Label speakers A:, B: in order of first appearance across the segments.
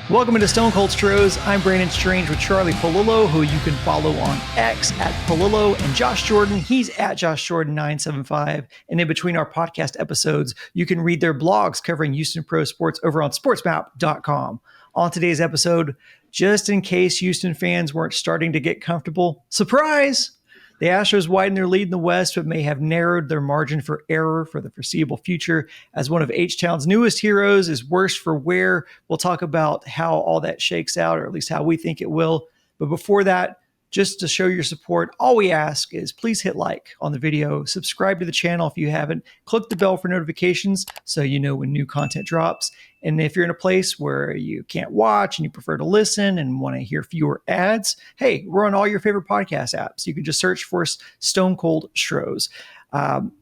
A: Welcome into Stone Cold Stros. I'm Brandon Strange with Charlie Polillo, who you can follow on X at Polillo, and Josh Jordan. He's at Josh Jordan 975. And in between our podcast episodes, you can read their blogs covering Houston pro sports over on sportsmap.com. On today's episode, just in case Houston fans weren't starting to get comfortable, surprise! The Astros widened their lead in the West, but may have narrowed their margin for error for the foreseeable future, as one of H-Town's newest heroes is worse for wear. We'll talk about how all that shakes out, or at least how we think it will. But before that, just to show your support, all we ask is please hit like on the video, subscribe to the channel if you haven't, click the bell for notifications so you know when new content drops. And if you're in a place where you can't watch and you prefer to listen and want to hear fewer ads, hey, we're on all your favorite podcast apps. You can just search for Stone Cold Stros.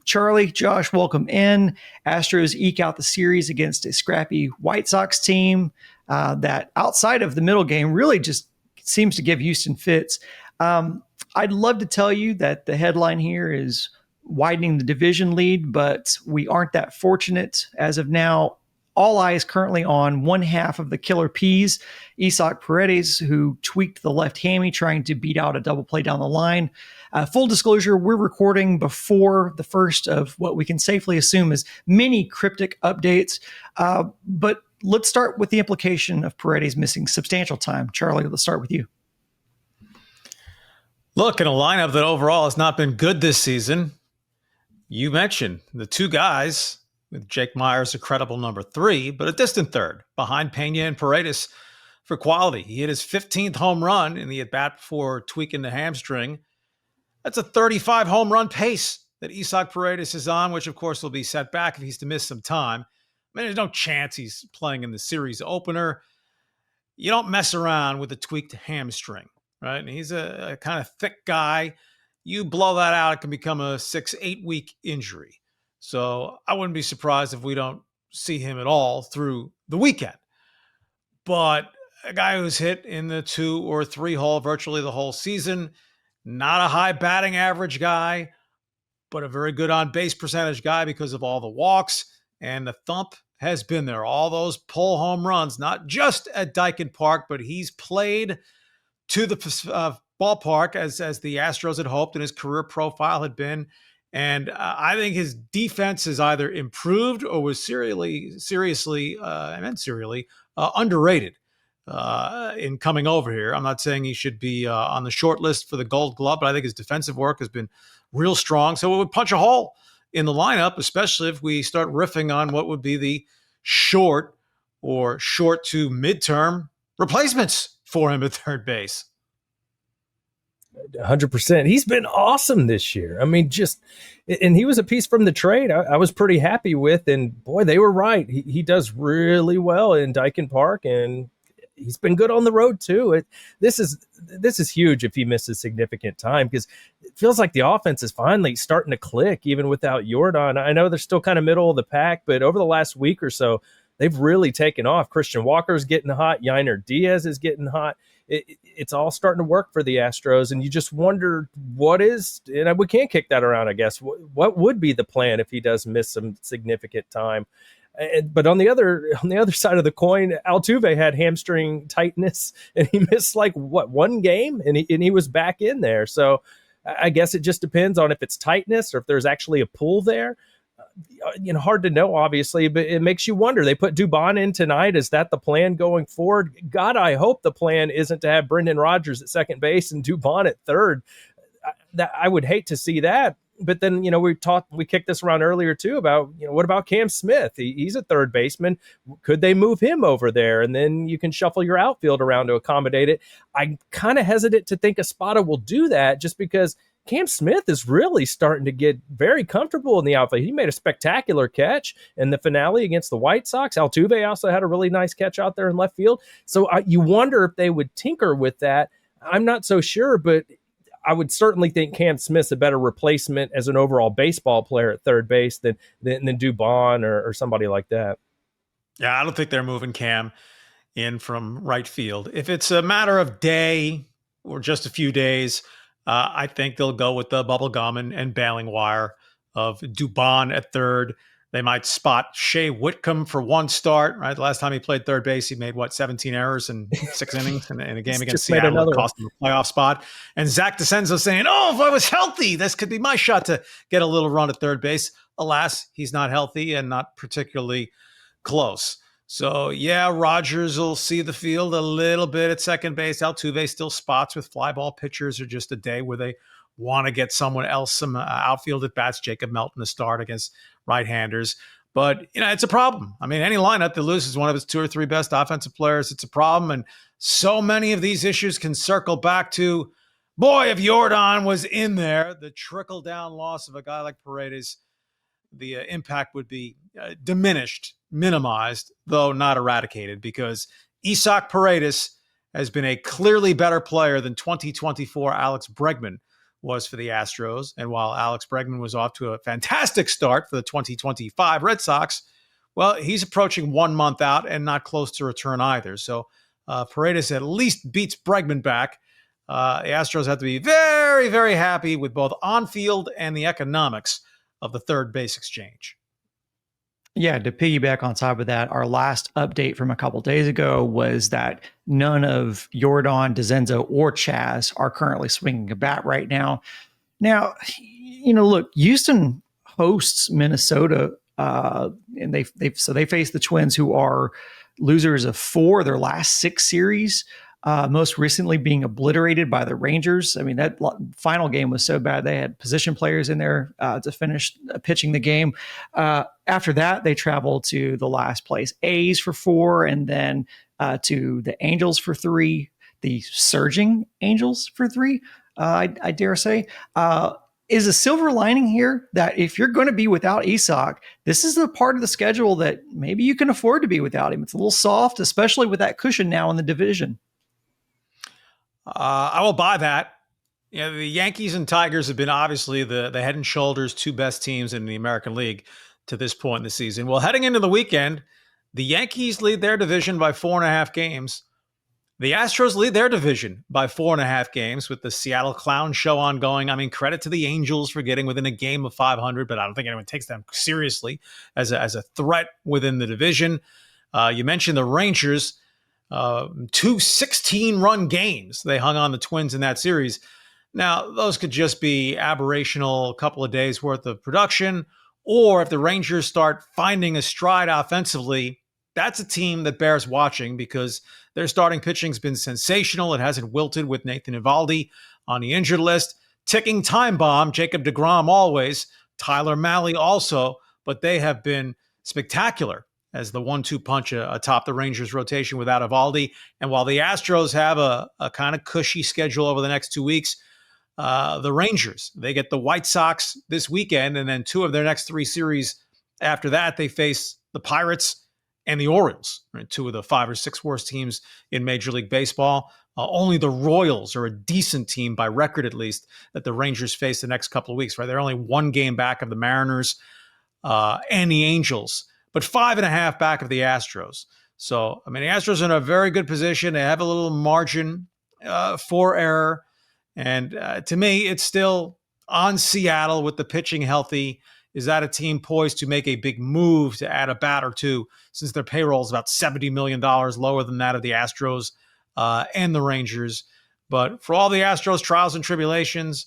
A: Charlie, Josh, welcome in. Astros eke out the series against a scrappy White Sox team that outside of the middle game really just seems to give Houston fits. I'd love to tell you that the headline here is widening the division lead, but we aren't that fortunate as of now. All eyes currently on one half of the Killer Peas, Isaac Paredes, who tweaked the left hammy trying to beat out a double play down the line. Full disclosure, we're recording before the first of what we can safely assume is many cryptic updates. But let's start with the implication of Paredes missing substantial time. Charlie, let's start with you.
B: Look, in a lineup that overall has not been good this season, you mentioned the two guys with Jake Myers, a credible number 3, but a distant third behind Pena and Paredes for quality. He hit his 15th home run in the at-bat before tweaking the hamstring. That's a 35 home run pace that Isaac Paredes is on, which of course will be set back if he's to miss some time. I mean, there's no chance he's playing in the series opener. You don't mess around with a tweaked hamstring, right? And he's a kind of thick guy. You blow that out, it can become a 6-8 week injury. So I wouldn't be surprised if we don't see him at all through the weekend. But a guy who's hit in the 2 or 3 hole virtually the whole season, not a high batting average guy, but a very good on base percentage guy because of all the walks, and the thump has been there. All those pull home runs, not just at Dyken Park, but he's played to the ballpark as the Astros had hoped and his career profile had been. And I think his defense has either improved or was seriously underrated in coming over here. I'm not saying he should be on the short list for the Gold Glove, but I think his defensive work has been real strong. So it would punch a hole in the lineup, especially if we start riffing on what would be the short to midterm replacements for him at third base.
C: 100%. He's been awesome this year. I mean, and he was a piece from the trade I was pretty happy with. And boy, they were right. He does really well in Dyken Park, and he's been good on the road too. This is huge if he misses significant time, because it feels like the offense is finally starting to click even without Jordan. I know they're still kind of middle of the pack, but over the last week or so, they've really taken off. Christian Walker's getting hot. Yainer Diaz is getting hot. It's all starting to work for the Astros, and you just wonder what is, and we can't kick that around, I guess. What would be the plan if he does miss some significant time? But on the other side of the coin, Altuve had hamstring tightness, and he missed one game, and he was back in there. So I guess it just depends on if it's tightness or if there's actually a pull there. Hard to know, obviously, but it makes you wonder. They put Dubon in tonight. Is that the plan going forward? God, I hope the plan isn't to have Brendan Rodgers at second base and Dubon at third. I would hate to see that. But then, we kicked this around earlier too about, what about Cam Smith? He's a third baseman. Could they move him over there? And then you can shuffle your outfield around to accommodate it. I'm kind of hesitant to think Espada will do that, just because Cam Smith is really starting to get very comfortable in the outfield. He made a spectacular catch in the finale against the White Sox. Altuve also had a really nice catch out there in left field. So you wonder if they would tinker with that. I'm not so sure, but I would certainly think Cam Smith's a better replacement as an overall baseball player at third base than Dubon or somebody like that.
B: Yeah, I don't think they're moving Cam in from right field. If it's a matter of day or just a few days, I think they'll go with the bubble gum and bailing wire of Dubon at third, They might spot Shea Whitcomb for one start, right? The last time he played third base, he made, 17 errors in 6 innings in a game against Seattle that cost him a playoff spot. And Zach DeCenzo saying, if I was healthy, this could be my shot to get a little run at third base. Alas, he's not healthy and not particularly close. So, yeah, Rogers will see the field a little bit at second base. Altuve still spots with fly ball pitchers, or just a day where they want to get someone else some outfield at bats. Jacob Melton to start against right-handers. But, it's a problem. I mean, any lineup that loses one of its 2 or 3 best offensive players, it's a problem. And so many of these issues can circle back to, boy, if Jordan was in there, the trickle-down loss of a guy like Paredes, the impact would be diminished, minimized, though not eradicated, because Isaac Paredes has been a clearly better player than 2024 Alex Bregman was for the Astros. And while Alex Bregman was off to a fantastic start for the 2025 Red Sox, well, he's approaching 1 month out and not close to return either. So Paredes at least beats Bregman back. The Astros have to be very, very happy with both on-field and the economics of the third base exchange.
A: Yeah, to piggyback on top of that, our last update from a couple days ago was that none of Jordan, DeCenzo, or Chaz are currently swinging a bat right now. Now, look, Houston hosts Minnesota, and they face the Twins, who are losers of 4 of their last 6 series. Most recently being obliterated by the Rangers. I mean, that final game was so bad they had position players in there to finish pitching the game. After that, they traveled to the last place A's for 4, and then to the Angels for 3, the surging Angels for 3, I dare say. Is a silver lining here that if you're going to be without Isak, this is the part of the schedule that maybe you can afford to be without him. It's a little soft, especially with that cushion now in the division.
B: I will buy that. The Yankees and Tigers have been obviously the head and shoulders 2 best teams in the American League to this point in the season. Well, heading into the weekend, the Yankees lead their division by 4.5 games. The Astros lead their division by 4.5 games with the Seattle Clown Show ongoing. I mean, credit to the Angels for getting within a game of 500, but I don't think anyone takes them seriously as a threat within the division. You mentioned the Rangers. 2 16-run games they hung on the Twins in that series. Now, those could just be aberrational, couple of days worth of production, or if the Rangers start finding a stride offensively, that's a team that bears watching because their starting pitching's been sensational. It hasn't wilted with Nathan Eovaldi on the injured list. Ticking time bomb, Jacob deGrom always, Tyler Mahle also, but they have been spectacular as the 1-2 punch atop the Rangers rotation without Eovaldi. And while the Astros have a kind of cushy schedule over the next 2 weeks, the Rangers, they get the White Sox this weekend, and then 2 of their next 3 series after that, they face the Pirates and the Orioles, right? 2 of the 5 or 6 worst teams in Major League Baseball. Only the Royals are a decent team by record, at least, that the Rangers face the next couple of weeks, right? They're only 1 game back of the Mariners and the Angels, but 5.5 back of the Astros. So, I mean, the Astros are in a very good position. They have a little margin for error. And to me, it's still on Seattle with the pitching healthy. Is that a team poised to make a big move to add a bat or 2, since their payroll is about $70 million lower than that of the Astros and the Rangers? But for all the Astros trials and tribulations,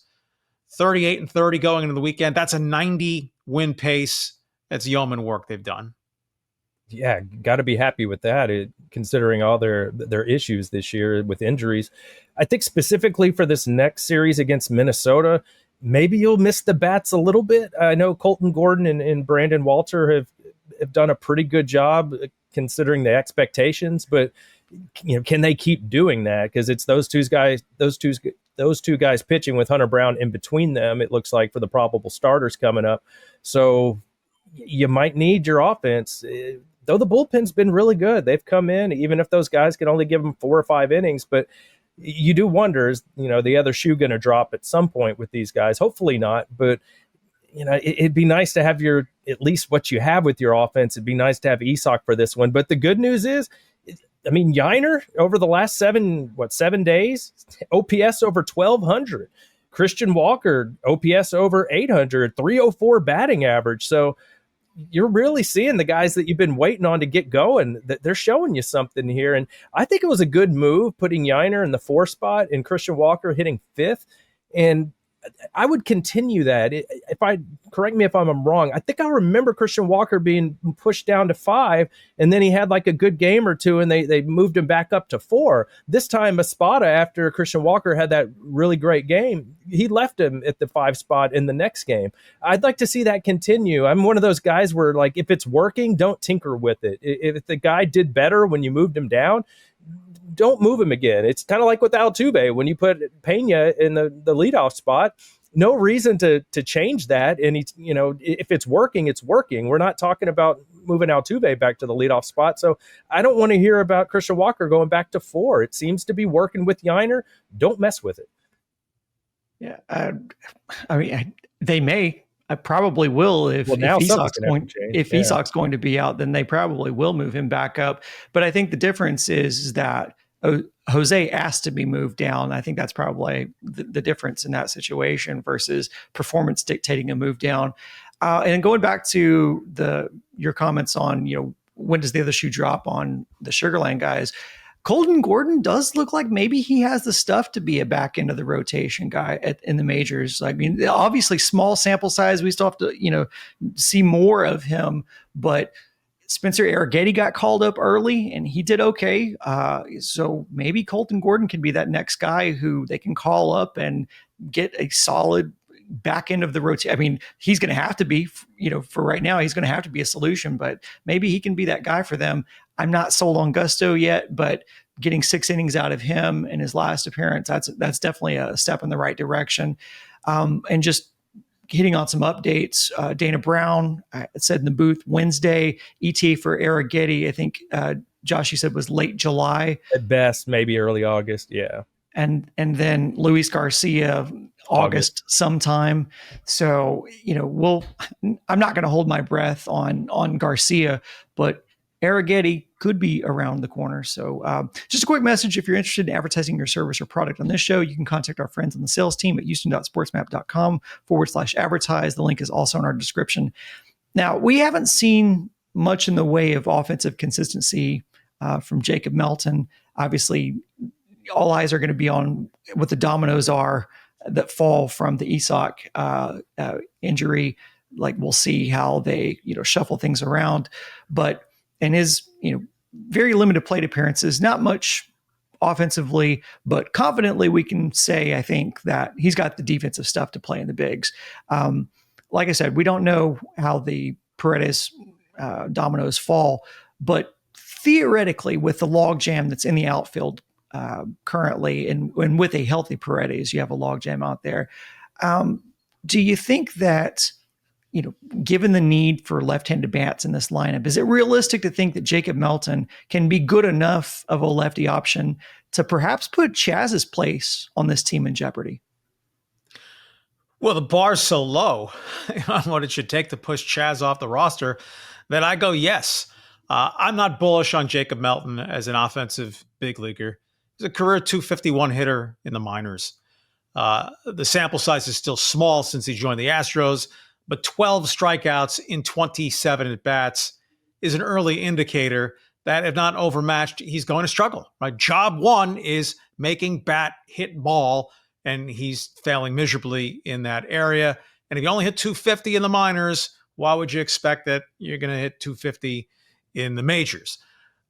B: 38-30 going into the weekend, that's a 90-win pace. That's yeoman work they've done.
C: Yeah, got to be happy with that, considering all their issues this year with injuries. I think specifically for this next series against Minnesota, maybe you'll miss the bats a little bit. I know Colton Gordon and Brandon Walter have done a pretty good job considering the expectations, but can they keep doing that? Because it's those two guys pitching with Hunter Brown in between them, it looks like, for the probable starters coming up. So you might need your offense. Though the bullpen's been really good. They've come in, even if those guys can only give them 4 or 5 innings, but you do wonder, is the other shoe going to drop at some point with these guys? Hopefully not, but it'd be nice to have at least what you have with your offense. It'd be nice to have Isak for this one. But the good news is, I mean, Yiner over the last 7 days, OPS over 1,200. Christian Walker, OPS over 800, 304 batting average. So you're really seeing the guys that you've been waiting on to get going, that they're showing you something here. And I think it was a good move putting Yiner in the 4 spot and Christian Walker hitting 5th. And I would continue that. If I correct me if I'm wrong, I think I remember Christian Walker being pushed down to 5, and then he had like a good game or two, and they moved him back up to 4. This time, Espada, after Christian Walker had that really great game, he left him at the 5 spot in the next game. I'd like to see that continue. I'm one of those guys where, like, if it's working, don't tinker with it. If the guy did better when you moved him down, don't move him again. It's kind of like with Altuve when you put Pena in the leadoff spot. No reason to change that. And he's, if it's working, it's working. We're not talking about moving Altuve back to the leadoff spot. So I don't want to hear about Christian Walker going back to 4. It seems to be working with Yiner. Don't mess with it.
A: Yeah, I mean, they may. I probably will if Isak's going to be out, then they probably will move him back up. But I think the difference is that Jose asked to be moved down. I think that's probably the difference in that situation versus performance dictating a move down. And going back to your comments on, when does the other shoe drop on the Sugarland guys? Colton Gordon does look like maybe he has the stuff to be a back end of the rotation guy in the majors. I mean, obviously small sample size. We still have to, see more of him, but Spencer Arrighetti got called up early and he did okay. So maybe Colton Gordon can be that next guy who they can call up and get a solid back end of the rotation. I mean, he's going to have to be, for right now, he's going to have to be a solution, but maybe he can be that guy for them. I'm not sold on Gusto yet, but getting 6 innings out of him in his last appearance, that's definitely a step in the right direction. And just hitting on some updates, Dana Brown said in the booth Wednesday, ETA for Arrighetti, I think Josh, you said was late July.
C: At best, maybe early August, yeah.
A: And then Luis Garcia, August sometime. So, I'm not going to hold my breath on Garcia, but Arrighetti could be around the corner. So just a quick message. If you're interested in advertising your service or product on this show, you can contact our friends on the sales team at houston.sportsmap.com/advertise. The link is also in our description. Now, we haven't seen much in the way of offensive consistency from Jacob Melton. Obviously, all eyes are going to be on what the dominoes are that fall from the Isak injury. Like, we'll see how they, shuffle things around. But in his, very limited plate appearances, not much offensively, but confidently we can say, I think, that he's got the defensive stuff to play in the bigs. Like I said, we don't know how the Paredes dominoes fall, but theoretically, with the logjam that's in the outfield currently, and with a healthy Paredes, you have a logjam out there. Do you think that, given the need for left-handed bats in this lineup, is it realistic to think that Jacob Melton can be good enough of a lefty option to perhaps put Chaz's place on this team in jeopardy?
B: Well, the bar's so low on what it should take to push Chaz off the roster that I go yes. I'm not bullish on Jacob Melton as an offensive big leaguer. He's a career 251 hitter in the minors. The sample size is still small since he joined the Astros, but 12 strikeouts in 27 at-bats is an early indicator that if not overmatched, he's going to struggle. Right? Job one is making bat hit ball, and he's failing miserably in that area. And if you only hit 250 in the minors, why would you expect that you're going to hit 250 in the majors?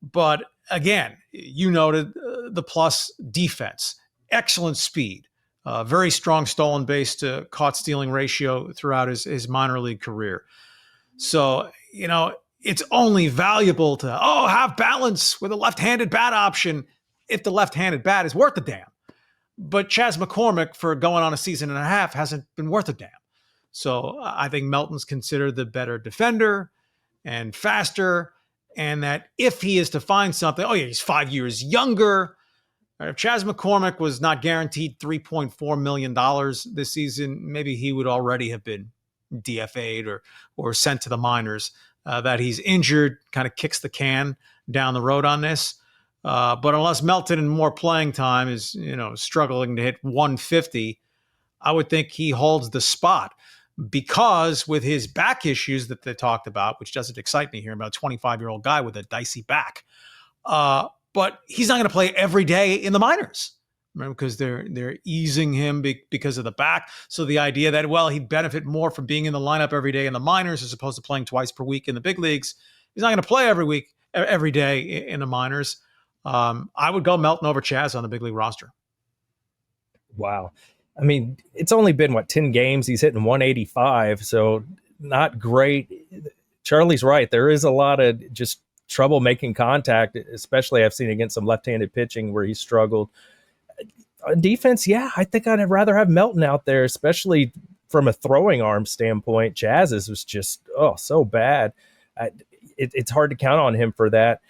B: But again, you noted the plus defense, excellent speed, very strong stolen base to caught stealing ratio throughout his minor league career. So, it's only valuable to, have balance with a left-handed bat option if the left-handed bat is worth a damn. But Chas McCormick, for going on a season and a half, hasn't been worth a damn. So I think Melton's considered the better defender and faster, and that if he is to find something, he's 5 years younger. If Chas McCormick was not guaranteed $3.4 million this season, maybe he would already have been DFA'd or sent to the minors. That he's injured kind of kicks the can down the road on this. But unless Melton in more playing time is, struggling to hit 150, I would think he holds the spot. because with his back issues that they talked about, which doesn't excite me here about a 25-year-old guy with a dicey back, but he's not going to play every day in the minors. Remember, because they're easing him because of the back. So the idea that, well, he'd benefit more from being in the lineup every day in the minors as opposed to playing twice per week in the big leagues. He's not going to play every day in the minors. I would go Melton over Chaz on the big league roster.
C: Wow. I mean, it's only been, 10 games? He's hitting 185, so not great. Charlie's right. There is a lot of just trouble making contact, especially I've seen against some left-handed pitching where he struggled. On defense, yeah, I think I'd rather have Melton out there, especially from a throwing arm standpoint. Chaz's was just, so bad. It's hard to count on him for that.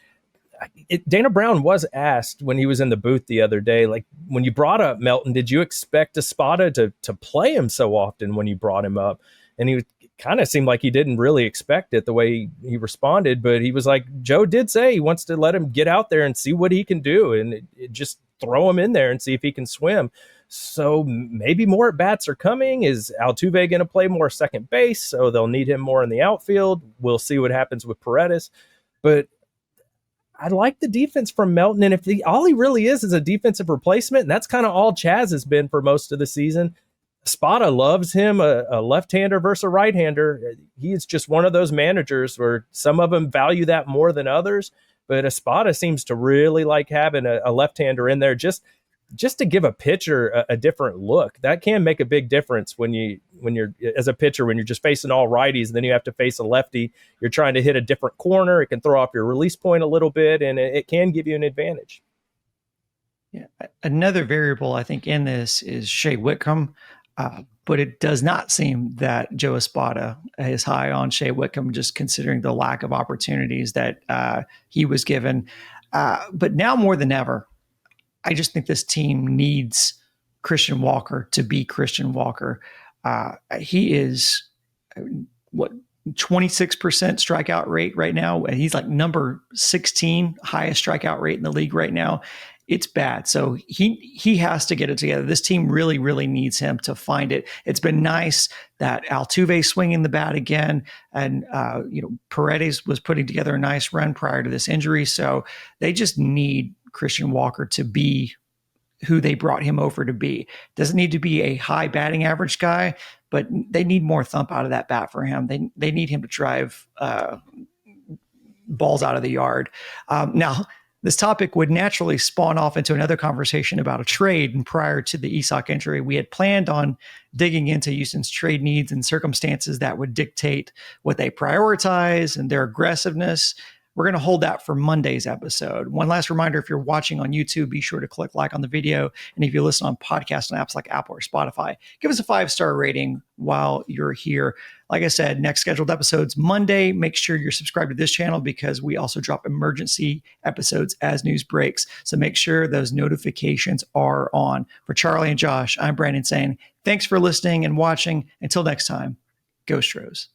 C: Dana Brown was asked when he was in the booth the other day, like, when you brought up Melton, did you expect Espada to play him so often when you brought him up? And he kind of seemed like he didn't really expect it the way he responded, but he was like, Joe did say he wants to let him get out there and see what he can do, and just throw him in there and see if he can swim. So maybe more at bats are coming. Is Altuve going to play more second base? So they'll need him more in the outfield. We'll see what happens with Paredes. But I like the defense from Melton. And if all he really is a defensive replacement, and that's kind of all Chaz has been for most of the season, Espada loves him, a left-hander versus a right-hander. He's just one of those managers where some of them value that more than others. But Espada seems to really like having a left-hander in there just to give a pitcher a different look. That can make a big difference when you're as a pitcher, when you're just facing all righties, and then you have to face a lefty. You're trying to hit a different corner. It can throw off your release point a little bit, and it can give you an advantage.
A: Yeah, another variable I think in this is Shea Whitcomb, but it does not seem that Joe Espada is high on Shea Whitcomb, just considering the lack of opportunities that he was given. But now more than ever, I just think this team needs Christian Walker to be Christian Walker. He is 26% strikeout rate right now. He's like number 16 highest strikeout rate in the league right now. It's bad. So he has to get it together. This team really, really needs him to find it. It's been nice that Altuve swinging the bat again, and Paredes was putting together a nice run prior to this injury. So they just need Christian Walker to be who they brought him over to be. Doesn't need to be a high batting average guy, but they need more thump out of that bat for him. They need him to drive balls out of the yard. Now, this topic would naturally spawn off into another conversation about a trade. And prior to the Isak injury, we had planned on digging into Houston's trade needs and circumstances that would dictate what they prioritize and their aggressiveness. We're going to hold that for Monday's episode. One last reminder, if you're watching on YouTube, be sure to click like on the video. And if you listen on podcast on apps like Apple or Spotify, give us a 5-star rating while you're here. Like I said, next scheduled episode's Monday. Make sure you're subscribed to this channel because we also drop emergency episodes as news breaks. So make sure those notifications are on. For Charlie and Josh, I'm Brandon saying thanks for listening and watching. Until next time, go Stros.